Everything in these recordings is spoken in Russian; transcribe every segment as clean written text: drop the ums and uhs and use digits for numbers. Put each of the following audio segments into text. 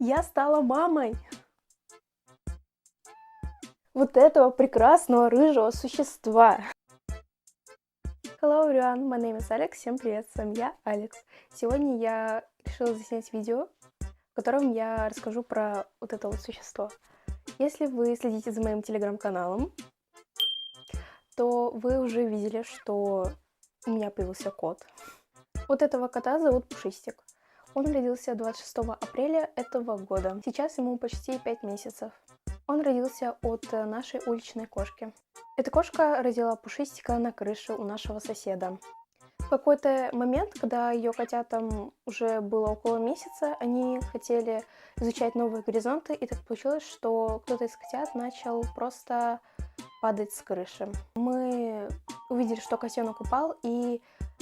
Я стала мамой вот этого прекрасного рыжего существа. Hello everyone, my name is Alex. Всем привет, с вами я, Алекс. Сегодня я решила заснять видео, в котором я расскажу про вот это вот существо. Если вы следите за моим телеграм-каналом, то вы уже видели, что у меня появился кот. Вот этого кота зовут Пушистик. Он родился 26 апреля этого года. Сейчас ему почти 5 месяцев. Он родился от нашей уличной кошки. Эта кошка родила Пушистика на крыше у нашего соседа. В какой-то момент, когда ее котятам уже было около месяца, они хотели изучать новые горизонты, и так получилось, что кто-то из котят начал просто падать с крыши. Мы увидели, что котенок упал, и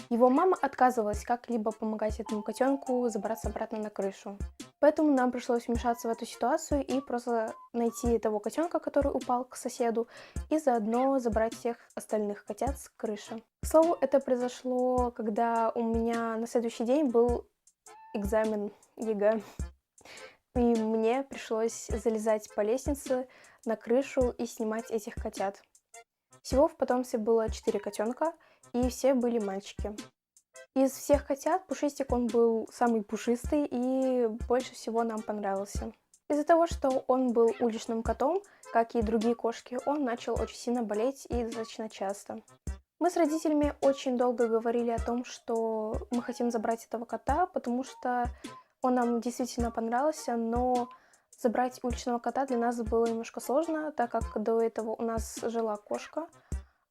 его мама отказывалась как-либо помогать этому котенку забраться обратно на крышу. Поэтому нам пришлось вмешаться в эту ситуацию и просто найти того котенка, который упал к соседу, и заодно забрать всех остальных котят с крыши. К слову, это произошло, когда у меня на следующий день был экзамен ЕГЭ. И мне пришлось залезать по лестнице на крышу и снимать этих котят. Всего в питомце было 4 котенка, и все были мальчики. Из всех котят Пушистик, он был самый пушистый и больше всего нам понравился. Из-за того, что он был уличным котом, как и другие кошки, он начал очень сильно болеть и достаточно часто. Мы с родителями очень долго говорили о том, что мы хотим забрать этого кота, потому что он нам действительно понравился, но забрать уличного кота для нас было немножко сложно, так как до этого у нас жила кошка.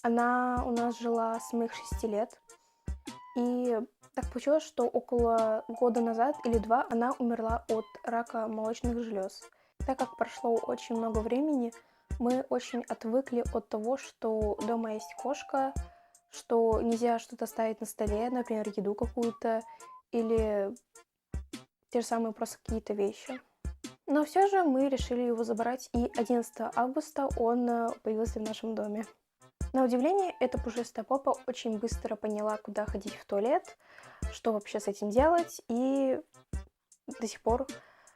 Она у нас жила с моих 6 лет. И так получилось, что около года назад или 2 она умерла от рака молочных желез. Так как прошло очень много времени, мы очень отвыкли от того, что дома есть кошка, что нельзя что-то ставить на столе, например, еду какую-то, или те же самые просто какие-то вещи. Но все же мы решили его забрать, и 11 августа он появился в нашем доме. На удивление, эта пушистая попа очень быстро поняла, куда ходить в туалет, что вообще с этим делать, и до сих пор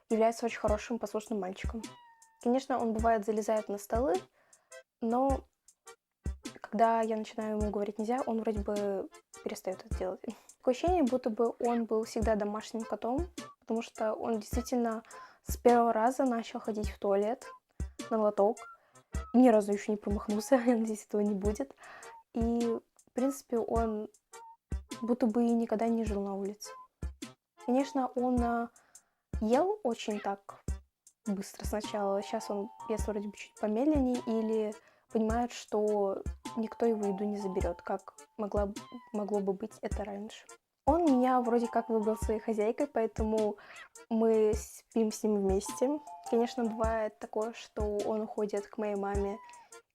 является очень хорошим, послушным мальчиком. Конечно, он бывает залезает на столы, но когда я начинаю ему говорить нельзя, он вроде бы перестает это делать. Такое ощущение, будто бы он был всегда домашним котом, потому что он действительно с первого раза начал ходить в туалет на лоток. Ни разу еще не промахнулся, я надеюсь, этого не будет. И, в принципе, он будто бы и никогда не жил на улице. Конечно, он ел очень так быстро сначала. Сейчас он ест вроде бы чуть помедленнее или понимает, что никто его еду не заберет, как могло бы быть это раньше. Он меня вроде как выбрал своей хозяйкой, поэтому мы спим с ним вместе. Конечно, бывает такое, что он уходит к моей маме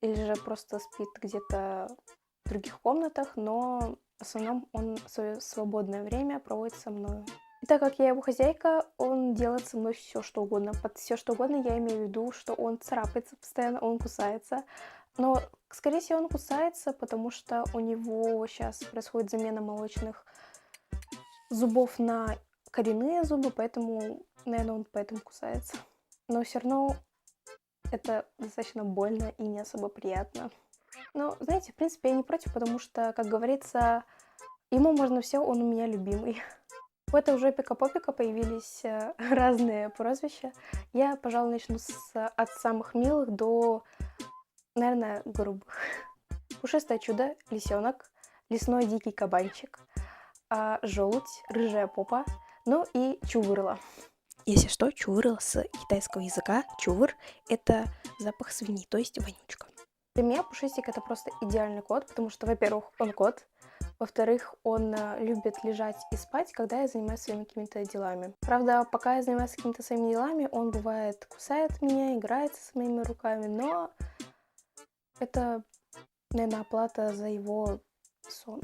или же просто спит где-то в других комнатах, но в основном он свое свободное время проводит со мной. И так как я его хозяйка, он делает со мной все, что угодно. Под все, что угодно я имею в виду, что он царапается постоянно, он кусается. Но, скорее всего, он кусается, потому что у него сейчас происходит замена молочных зубов на коренные зубы, поэтому, наверное, он поэтому кусается. Но все равно это достаточно больно и не особо приятно. Но, знаете, в принципе, я не против, потому что, как говорится, ему можно все, он у меня любимый. У этого жопика-попика появились разные прозвища. Я, пожалуй, начну от самых милых до, наверное, грубых. Пушистое чудо, лисенок, лесной дикий кабанчик, желудь, рыжая попа, ну и чувырла. Если что, чувырла с китайского языка. Чувыр – это запах свиньи, то есть вонючка. Для меня Пушистик это просто идеальный кот, потому что, во-первых, он кот, во-вторых, он любит лежать и спать, когда я занимаюсь своими какими-то делами. Правда, пока я занимаюсь какими-то своими делами, он бывает кусает меня, играется с моими руками, но это, наверное, оплата за его сон.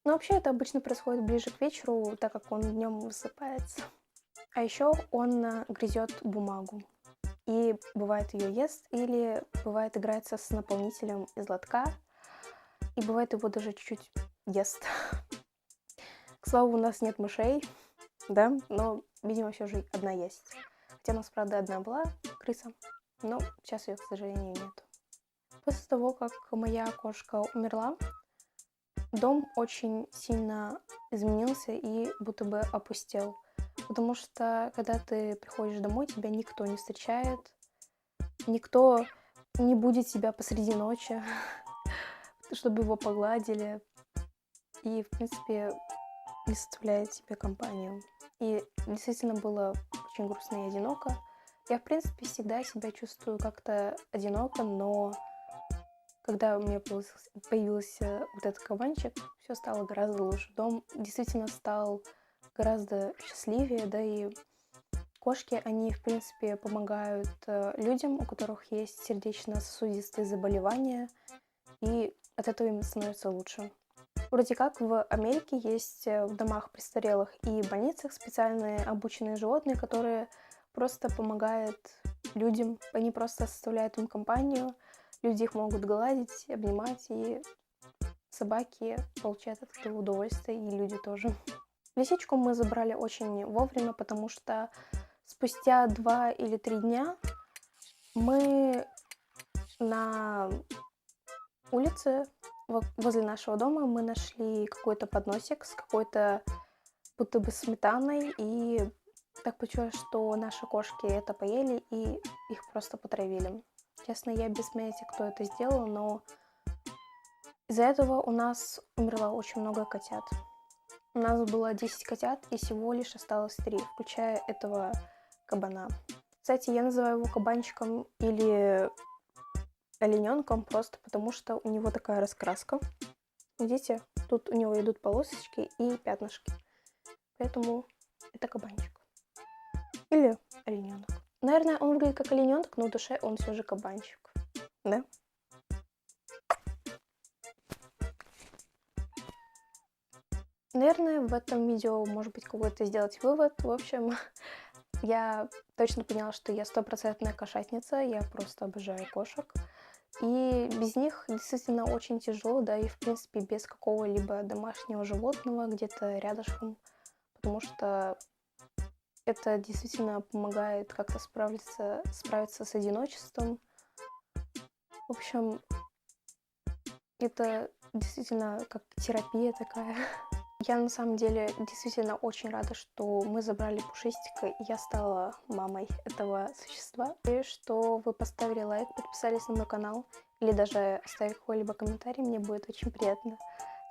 Но вообще это обычно происходит ближе к вечеру, так как он днем высыпается. А еще он грызет бумагу. И бывает ее ест, или бывает играется с наполнителем из лотка, и бывает его даже чуть-чуть ест. К слову, у нас нет мышей, да, но, видимо, все же одна есть. Хотя у нас, правда, одна была крыса, но сейчас ее, к сожалению, нет. После того, как моя кошка умерла, дом очень сильно изменился и будто бы опустел. Потому что, когда ты приходишь домой, тебя никто не встречает, никто не будет тебя посреди ночи, чтобы его погладили. И, в принципе, не составляет тебе компанию. И действительно было очень грустно и одиноко. Я, в принципе, всегда себя чувствую как-то одиноко, но когда у меня появился вот этот кабанчик, все стало гораздо лучше. Дом действительно стал гораздо счастливее, да и кошки, они, в принципе, помогают людям, у которых есть сердечно-сосудистые заболевания, и от этого им становится лучше. Вроде как в Америке есть в домах престарелых и больницах специальные обученные животные, которые просто помогают людям. Они просто составляют им компанию, люди их могут гладить, обнимать, и собаки получают от этого удовольствие, и люди тоже. Лисичку мы забрали очень вовремя, потому что спустя 2 или 3 дня мы на улице возле нашего дома мы нашли какой-то подносик с какой-то будто бы сметаной, и так получилось, что наши кошки это поели и их просто потравили. Честно, я без понятия, кто это сделал, но из-за этого у нас умерло очень много котят. У нас было 10 котят, и всего лишь осталось 3, включая этого кабана. Кстати, я называю его кабанчиком или олененком просто потому, что у него такая раскраска. Видите, тут у него идут полосочки и пятнышки. Поэтому это кабанчик. Или олененок. Наверное, он выглядит как олененок, но в душе он все же кабанчик. Да? Наверное, в этом видео, может быть, какой-то сделать вывод. В общем, я точно поняла, что я стопроцентная кошатница. Я просто обожаю кошек. И без них действительно очень тяжело, да, и в принципе без какого-либо домашнего животного где-то рядышком, потому что это действительно помогает как-то справиться с одиночеством. В общем, это действительно как терапия такая. Я на самом деле действительно очень рада, что мы забрали Пушистика, и я стала мамой этого существа. И что вы поставили лайк, подписались на мой канал, или даже оставили какой-либо комментарий, мне будет очень приятно.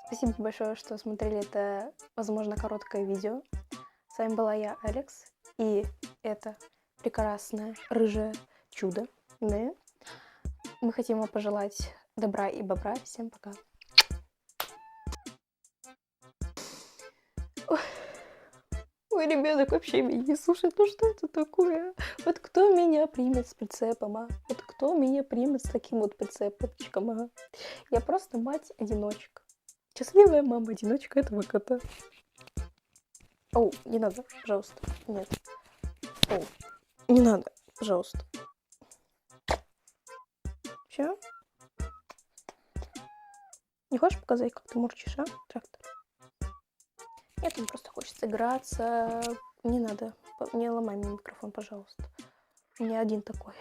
Спасибо большое, что смотрели это, возможно, короткое видео. С вами была я, Алекс, и это прекрасное рыжее чудо. Да? Мы хотим вам пожелать добра и бобра. Всем пока. Мой ребенок вообще меня не слушает. Ну что это такое? Вот кто меня примет с прицепом, а? Вот кто меня примет с таким вот прицепчиком, а? Я просто мать-одиночка. Счастливая мама-одиночка этого кота. Оу, не надо, пожалуйста. Нет. Оу, не надо, пожалуйста. Все? Не хочешь показать, как ты мурчишь, а, трактор? Нет, он просто хочет играться. Не надо, не ломай мне микрофон, пожалуйста. У меня один такой.